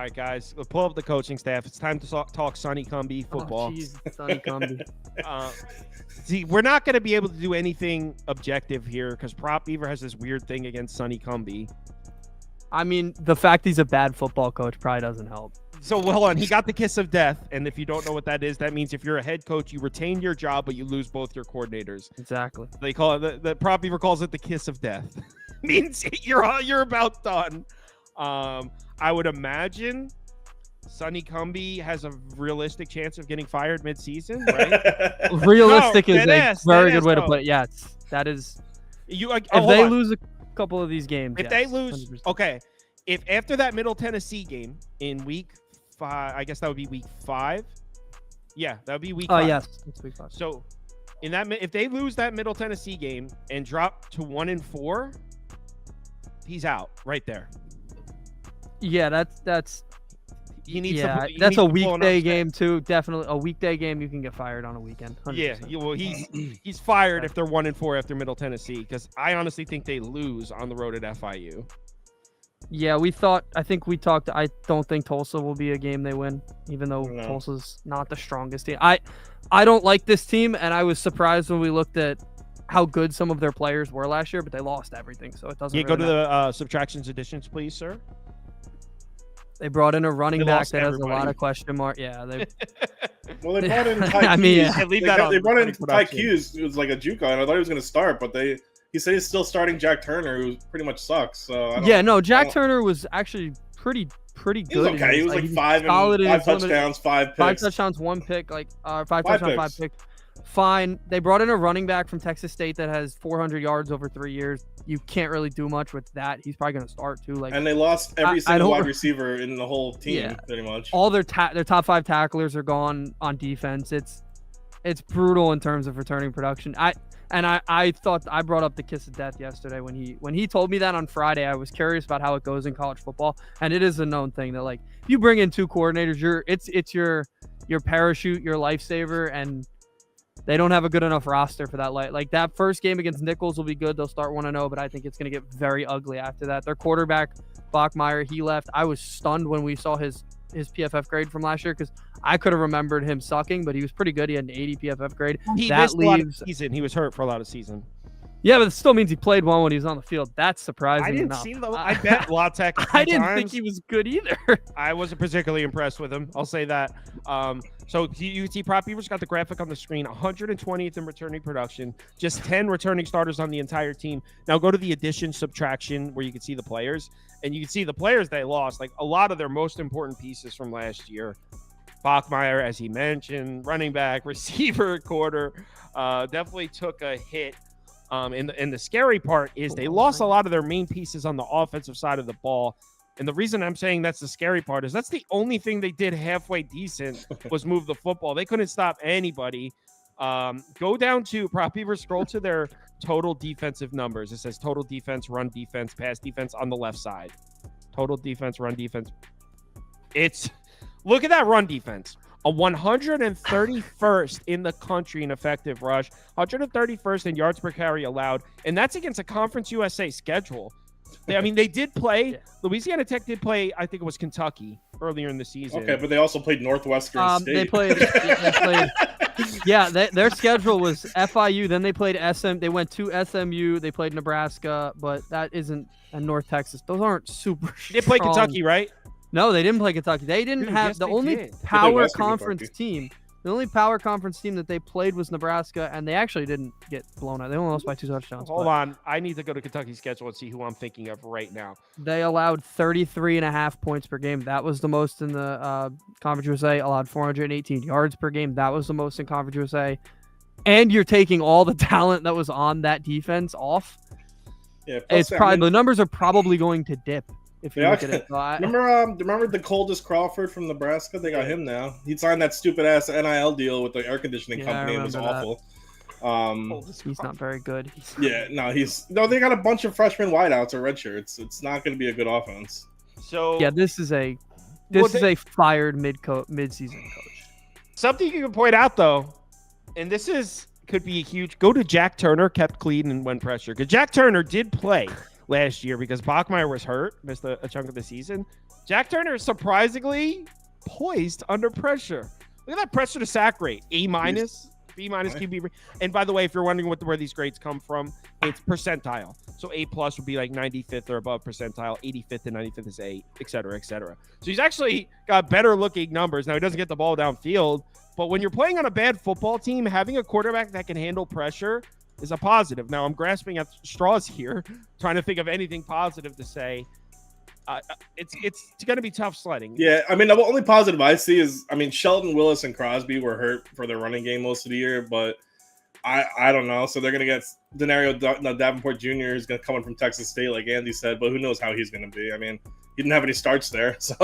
right, guys, we'll pull up the coaching staff. It's time to talk Sonny Cumby football. Oh, jeez, Sonny Cumby. See, we're not going to be able to do anything objective here because Prop Beaver has this weird thing against Sonny Cumby. I mean, the fact he's a bad football coach probably doesn't help. So, well, hold on. He got the kiss of death. And if you don't know what that is, that means if you're a head coach, you retain your job, but you lose both your coordinators. Exactly. They call it, the Prop Beaver calls it the kiss of death. Means you're about done. I would imagine Sonny Cumby has a realistic chance of getting fired mid-season, right? Realistic is a very good way to put it. Yes, that is. If they lose a couple of these games, if they lose, 100%. Okay. If after that Middle Tennessee game in week 5, I guess that would be week 5. Yeah, that would be week 5. Oh, yes, it's week 5. So, if they lose that Middle Tennessee game and drop to 1-4, he's out right there. Yeah, that's. He needs that's a weekday game too. Definitely a weekday game. You can get fired on a weekend. 100%. Yeah, well, he's fired if they're 1-4 after Middle Tennessee because I honestly think they lose on the road at FIU. Yeah, I think we talked. I don't think Tulsa will be a game they win, even though Tulsa's not the strongest team. I don't like this team, and I was surprised when we looked at how good some of their players were last year, but they lost everything, so it doesn't. Yeah, really go to the subtractions additions, please, sir. They brought in a running back that has a lot of question mark. Yeah, they. Well, they brought in Ty Hughes. They brought in Ty Hughes, who was like a JUCO, and I thought he was going to start, but he said he's still starting Jack Turner, who pretty much sucks. So Jack Turner was actually pretty good. He was okay. He was like 5 touchdowns, 5 picks. 5 touchdowns, 1 pick, like 5 touchdowns, 5 picks. Fine. They brought in a running back from Texas State that has 400 yards over 3 years. You can't really do much with that. He's probably going to start too. And they lost every single wide receiver in the whole team, pretty much. All their top 5 tacklers are gone on defense. It's brutal in terms of returning production. I thought I brought up the kiss of death yesterday when he told me that on Friday. I was curious about how it goes in college football, and it is a known thing that like if you bring in 2 coordinators, it's your parachute, your lifesaver, and they don't have a good enough roster for that. Like that first game against Nichols will be good. They'll start 1-0, but I think it's going to get very ugly after that. Their quarterback, Bachmeier, he left. I was stunned when we saw his PFF grade from last year because I could have remembered him sucking, but he was pretty good. He had an 80 PFF grade. He missed a lot of season. He was hurt for a lot of season. Yeah, but it still means he played well when he was on the field. That's surprising. I didn't see I bet La Tech. I didn't think he was good either. I wasn't particularly impressed with him. I'll say that. So you see, Prop Beaver's got the graphic on the screen. 120th in returning production. Just 10 returning starters on the entire team. Now go to the addition subtraction where you can see the players, and you can see the players they lost. Like a lot of their most important pieces from last year. Bachmeier, as he mentioned, running back, receiver, quarter, definitely took a hit. And the scary part is they lost a lot of their main pieces on the offensive side of the ball. And the reason I'm saying that's the scary part is that's the only thing they did halfway decent was move the football. They couldn't stop anybody. Go down to Prop Beaver, scroll to their total defensive numbers. It says total defense, run defense, pass defense on the left side. Total defense, run defense. Look at that run defense. A 131st in the country in effective rush, 131st in yards per carry allowed, and that's against a Conference USA schedule. They did play. Louisiana Tech did play. I think it was Kentucky earlier in the season. Okay, but they also played Northwestern State. They played. Their schedule was FIU. Then they played SM. They went to SMU. They played Nebraska, but that isn't in North Texas. Those aren't super. They played Kentucky, right? No, they didn't play Kentucky. They didn't have the only power conference team. The only power conference team that they played was Nebraska, and they actually didn't get blown out. They only lost by 2 touchdowns. Hold on. I need to go to Kentucky's schedule and see who I'm thinking of right now. They allowed 33.5 points per game. That was the most in the Conference USA. Allowed 418 yards per game. That was the most in Conference USA. And you're taking all the talent that was on that defense off. Yeah, the numbers are probably going to dip. If you look at it, remember the Coldest Crawford from Nebraska? They got him now. He signed that stupid ass NIL deal with the air conditioning company. It was awful. He's not very good. They got a bunch of freshman wideouts or redshirts. It's not going to be a good offense. So yeah, this is a fired mid-season coach. Something you can point out though, and this could be a huge. Go to Jack Turner, kept clean and when pressure because Jack Turner did play last year because Bachmeier was hurt, missed a chunk of the season. Jack Turner is surprisingly poised under pressure. Look at that pressure to sack rate. A-, B- QB. And by the way, if you're wondering where these grades come from, it's percentile. So A+ would be like 95th or above percentile. 85th and 95th is A, et cetera, et cetera. So he's actually got better looking numbers. Now he doesn't get the ball downfield, but when you're playing on a bad football team, having a quarterback that can handle pressure is a positive. Now I'm grasping at straws here, trying to think of anything positive to say. It's going to be tough sledding. Yeah, I mean, the only positive I see is, I mean, Shelton, Willis, and Crosby were hurt for their running game most of the year, but I don't know. So they're going to get Denario Davenport Jr. is going to come in from Texas State, like Andy said, but who knows how he's going to be. I mean, he didn't have any starts there. So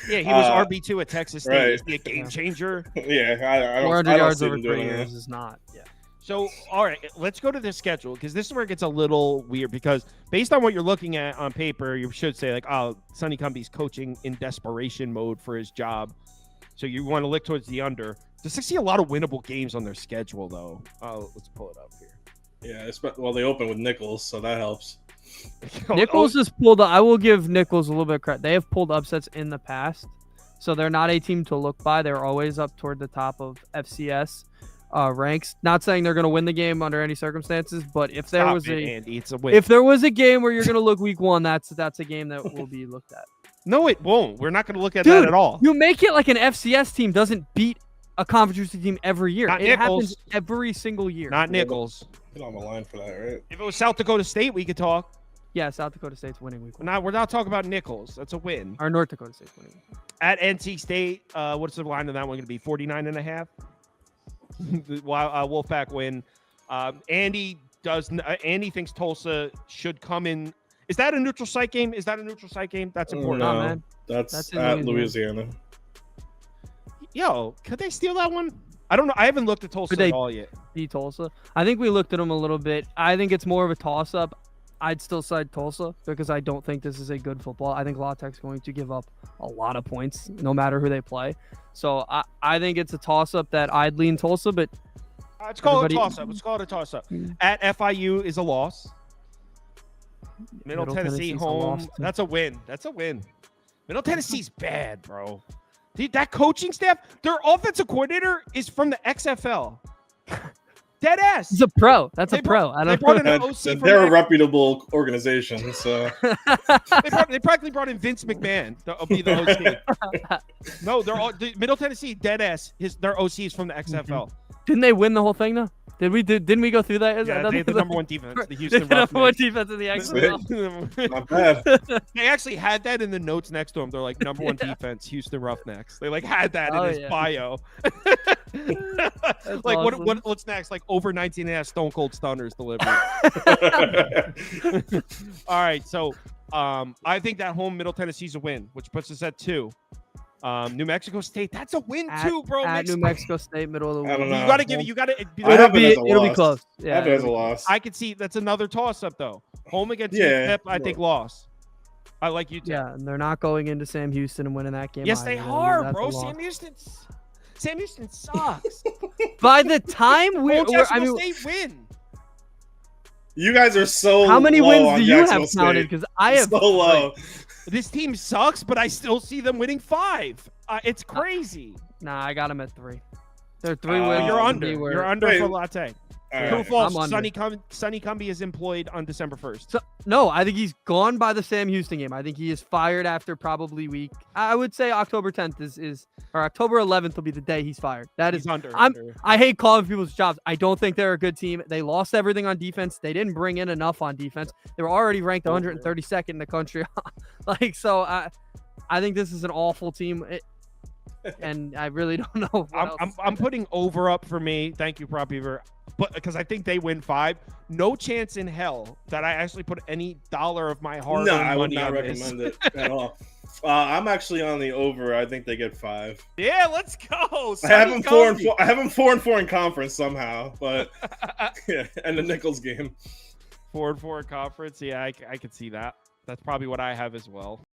yeah, he was RB2 at Texas State. Right. Is he a game changer? Yeah, I don't 400 yards over 3 years is not. Yeah. So, all right, let's go to the schedule because this is where it gets a little weird because based on what you're looking at on paper, you should say like, oh, Sonny Cumbie's coaching in desperation mode for his job. So you want to look towards the under. Does I see a lot of winnable games on their schedule, though? Let's pull it up here. Yeah, well, they open with Nichols, so that helps. Nichols has pulled. I will give Nichols a little bit of credit. They have pulled upsets in the past, so they're not a team to look by. They're always up toward the top of FCS ranks. Not saying they're going to win the game under any circumstances, but if there was Andy, it's a win. If there was a game where you're going to look week 1, that's a game that will be looked at. No, it won't. We're not going to look at that at all. You make it like an FCS team doesn't beat a conference team every year. Not it Nichols. happens every single year. Not Nichols. Get on the line for that, right? If it was South Dakota State, we could talk. Yeah, South Dakota State's winning week 1. We're not talking about Nichols. That's a win. Or North Dakota State's winning. At NC State, what's the line on that one going to be? 49.5? Wolfpack win. Andy thinks Tulsa should come in. Is that a neutral site game? That's important. No, man. That's at Louisiana. Yo, could they steal that one? I don't know. I haven't looked at Tulsa at all yet. Beat Tulsa. I think we looked at them a little bit. I think it's more of a toss-up. I'd still side Tulsa because I don't think this is a good football. I think La Tech's going to give up a lot of points no matter who they play. So I think it's a toss-up that I'd lean Tulsa, but let's call it a toss-up. At FIU is a loss. Middle Tennessee home. That's a win. Middle Tennessee's bad, bro. That coaching staff, their offensive coordinator is from the XFL. Dead ass. He's a pro. That's a pro. I don't know. They're a reputable organization, so they practically brought in Vince McMahon to be the OC. No, they're all Middle Tennessee. Dead ass. Their OC is from the XFL. Didn't they win the whole thing though? Didn't we go through that? Yeah, they had the number one defense, the Houston Roughnecks. Number one defense in the XFL. Not bad. They actually had that in the notes next to them. They're like number one defense, Houston Roughnecks. They like had that in his bio. Like awesome. What's next? Like over 19.5 Stone Cold Stunners delivered. All right, so I think that home Middle Tennessee's a win, which puts us at 2. New Mexico State, that's a win too, bro. New Mexico State, middle of the week. I don't know. It'll be close. Yeah, it'll be a loss. I could see that's another toss-up though. Home against UTEP, I think loss. I like UTEP. Yeah, and they're not going into Sam Houston and winning that game. Yes, they are, bro. Sam Houston sucks. By the time State win. You guys are so. How many wins do you have State. counted? Because I have so low. This team sucks, but I still see them winning 5. It's crazy. Nah, I got them at 3. They're 3 wins. You're under. You're under for Latte. True or false? Sonny Cumbie is employed on December 1st. So, no, I think he's gone by the Sam Houston game. I think he is fired after probably I would say October 10th or October 11th will be the day he's fired. That is under. I hate calling people's jobs. I don't think they're a good team. They lost everything on defense. They didn't bring in enough on defense. They were already ranked 132nd in the country. I think this is an awful team. And I really don't know. I'm putting over up for me. Thank you, Prop Beaver. But because I think they win 5, no chance in hell that I actually put any dollar of my hard-earned money on this. No, I would not recommend it at all. I'm actually on the over. I think they get 5. Yeah, let's go. I have them 4-4. I have them 4-4 in conference somehow, but yeah, and the Nichols game. 4-4 in conference. Yeah, I could see that. That's probably what I have as well.